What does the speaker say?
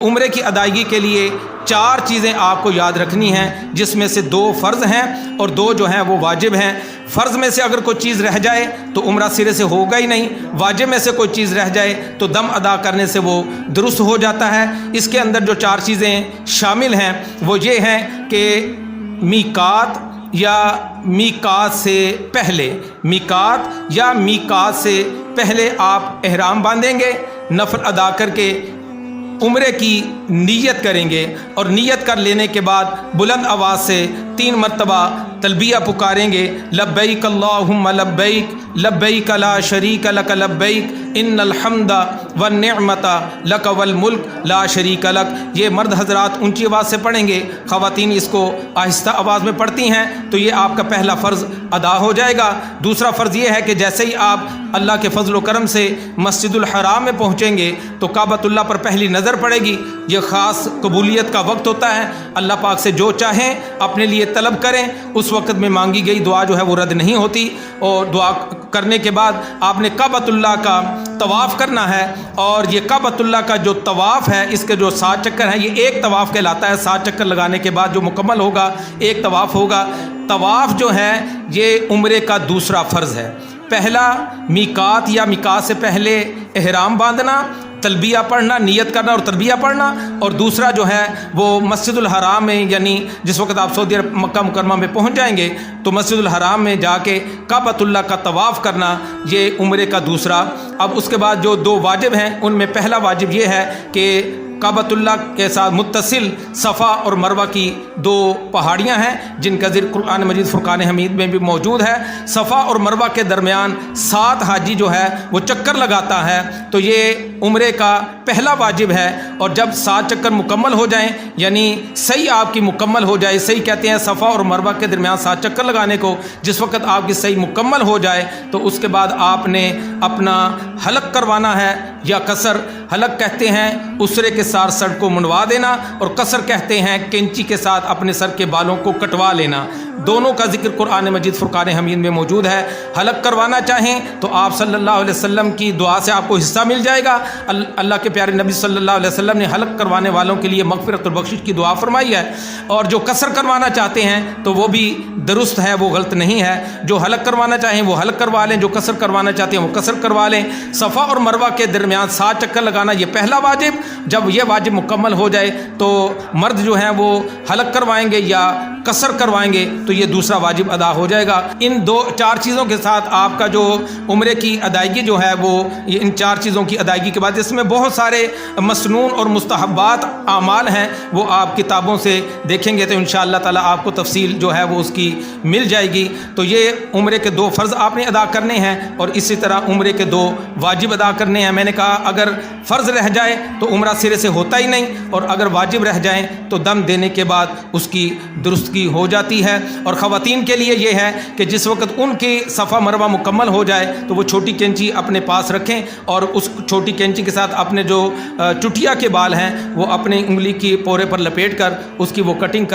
عمرے کی ادائیگی کے لیے 4 چیزیں آپ کو یاد رکھنی ہیں، جس میں سے 2 فرض ہیں اور 2 جو ہیں وہ واجب ہیں۔ فرض میں سے اگر کوئی چیز رہ جائے تو عمرہ سرے سے ہوگا ہی نہیں، واجب میں سے کوئی چیز رہ جائے تو دم ادا کرنے سے وہ درست ہو جاتا ہے۔ اس کے اندر جو 4 چیزیں شامل ہیں وہ یہ ہیں کہ میقات یا میقات سے پہلے، میقات یا میقات سے پہلے آپ احرام باندھیں گے، نفل ادا کر کے عمرے کی نیت کریں گے، اور نیت کر لینے کے بعد بلند آواز سے 3 مرتبہ تلبیہ پکاریں گے، لبیک اللہم لبیک لبیک لا شریک لک لبیک ان الحمد والنعمت لک والملک لا شریک لک۔ یہ مرد حضرات اونچی آواز سے پڑھیں گے، خواتین اس کو آہستہ آواز میں پڑھتی ہیں، تو یہ آپ کا پہلا فرض ادا ہو جائے گا۔ دوسرا فرض یہ ہے کہ جیسے ہی آپ اللہ کے فضل و کرم سے مسجد الحرام میں پہنچیں گے تو کعبۃ اللہ پر پہلی نظر پڑے گی۔ یہ خاص قبولیت کا وقت ہوتا ہے، اللہ پاک سے جو چاہیں اپنے لیے طلب کریں، اس وقت میں مانگی گئی دعا جو ہے وہ رد نہیں ہوتی۔ اور دعا کرنے کے بعد آپ نے کعبۃ اللہ کا طواف کرنا ہے، اور یہ کعبۃ اللہ کا جو طواف ہے اس کے جو 7 چکر ہیں، یہ ایک طواف کہلاتا ہے۔ 7 چکر لگانے کے بعد جو مکمل ہوگا ایک طواف ہوگا۔ طواف جو ہے یہ عمرے کا دوسرا فرض ہے۔ پہلا میقات یا میقات سے پہلے احرام باندھنا، تلبیہ پڑھنا، نیت کرنا اور تلبیہ پڑھنا، اور دوسرا جو ہے وہ مسجد الحرام میں، یعنی جس وقت آپ سعودی عرب مکہ مکرمہ میں پہنچ جائیں گے تو مسجد الحرام میں جا کے کعبۃ اللہ کا طواف کرنا، یہ عمرے کا دوسرا۔ اب اس کے بعد جو 2 واجب ہیں ان میں پہلا واجب یہ ہے کہ کعبۃ اللہ کے ساتھ متصل صفا اور مروہ کی 2 پہاڑیاں ہیں جن کا ذکر قرآن مجید فرقان حمید میں بھی موجود ہے۔ صفا اور مروہ کے درمیان 7 حاجی جو ہے وہ چکر لگاتا ہے، تو یہ عمرے کا پہلا واجب ہے۔ اور جب 7 چکر مکمل ہو جائیں، یعنی صحیح آپ کی مکمل ہو جائے، صحیح کہتے ہیں صفا اور مروہ کے درمیان 7 چکر لگانے کو، جس وقت آپ کی صحیح مکمل ہو جائے تو اس کے بعد آپ نے اپنا حلق کروانا ہے یا قصر۔ حلق کہتے ہیں اسرے کے ساتھ سر کو منڈوا دینا، اور قصر کہتے ہیں کینچی کے ساتھ اپنے سر کے بالوں کو کٹوا لینا۔ دونوں کا ذکر قرآن مجید فرقان حمید میں موجود ہے۔ حلق کروانا چاہیں تو آپ صلی اللہ علیہ وسلم کی دعا سے آپ کو حصہ مل جائے گا۔ اللہ کے پیارے نبی صلی اللہ علیہ وسلم نے حلق کروانے والوں کے لیے مغفرت اور بخشش کی دعا فرمائی ہے۔ اور جو قصر کروانا چاہتے ہیں تو وہ بھی درست ہے، وہ غلط نہیں ہے۔ جو حلق کروانا چاہیں وہ حلق کروا لیں، جو قصر کروانا چاہتے ہیں وہ قصر کروا لیں۔ صفا اور مروہ کے درمیان 7 چکر لگانا یہ پہلا واجب۔ جب یہ واجب مکمل ہو جائے تو مرد جو ہیں وہ حلق کروائیں گے یا قصر کروائیں گے تو یہ دوسرا واجب ادا ہو جائے گا۔ ان 4 چیزوں کے ساتھ آپ کا جو عمرے کی ادائیگی جو ہے وہ ان 4 چیزوں کی ادائیگی کے بعد، اس میں بہت سارے مسنون اور مستحبات اعمال ہیں، وہ آپ کتابوں سے دیکھیں گے تو انشاءاللہ تعالی آپ کو تفصیل جو ہے وہ اس کی مل جائے گی۔ تو یہ عمرے کے 2 فرض آپ نے ادا کرنے ہیں، اور اسی طرح عمرے کے 2 واجب ادا کرنے ہیں۔ میں نے کہا اگر فرض رہ جائے تو عمرہ سرے سے ہوتا ہی نہیں، اور اگر واجب رہ جائیں تو دم دینے کے بعد اس کی درستگی ہو جاتی ہے۔ اور خواتین کے لیے یہ ہے کہ جس وقت ان کی صفا مروہ مکمل ہو جائے تو وہ چھوٹی کینچی اپنے پاس رکھیں، اور اس چھوٹی کینچی کے ساتھ اپنے جو چٹیا کے بال ہیں وہ اپنی انگلی کی پورے پر لپیٹ کر اس کی وہ کٹنگ کر